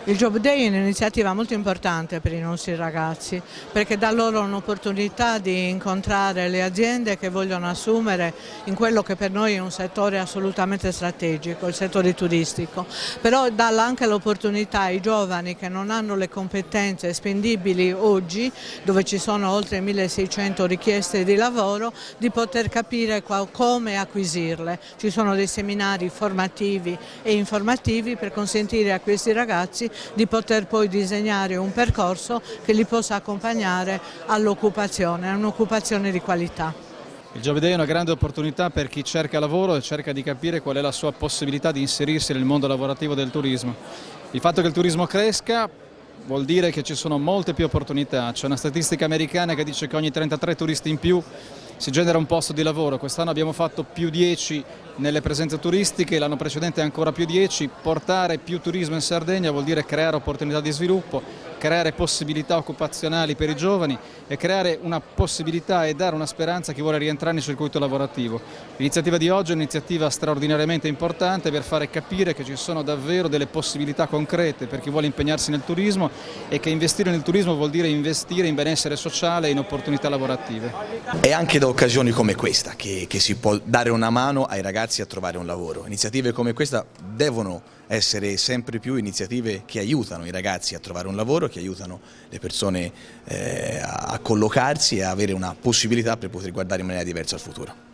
Il Job Day è un'iniziativa molto importante per i nostri ragazzi perché dà loro un'opportunità di incontrare le aziende che vogliono assumere in quello che per noi è un settore assolutamente strategico, il settore turistico, però dà anche l'opportunità ai giovani che non hanno le competenze spendibili oggi, dove ci sono oltre 1600 richieste di lavoro, di poter capire come acquisirle. Ci sono dei seminari formativi e informativi per consentire a questi ragazzi di poter poi disegnare un percorso che li possa accompagnare all'occupazione, a un'occupazione di qualità. Il Job Day è una grande opportunità per chi cerca lavoro e cerca di capire qual è la sua possibilità di inserirsi nel mondo lavorativo del turismo. Il fatto che il turismo cresca vuol dire che ci sono molte più opportunità. C'è una statistica americana che dice che ogni 33 turisti in più si genera un posto di lavoro. Quest'anno abbiamo fatto più 10 nelle presenze turistiche, l'anno precedente ancora più 10. Portare più turismo in Sardegna vuol dire creare opportunità di sviluppo, creare possibilità occupazionali per i giovani e creare una possibilità e dare una speranza a chi vuole rientrare nel circuito lavorativo. L'iniziativa di oggi è un'iniziativa straordinariamente importante per fare capire che ci sono davvero delle possibilità concrete per chi vuole impegnarsi nel turismo e che investire nel turismo vuol dire investire in benessere sociale e in opportunità lavorative. È anche da occasioni come questa che si può dare una mano ai ragazzi a trovare un lavoro. Iniziative come questa devono essere sempre più iniziative che aiutano i ragazzi a trovare un lavoro, che aiutano le persone a collocarsi e a avere una possibilità per poter guardare in maniera diversa al futuro.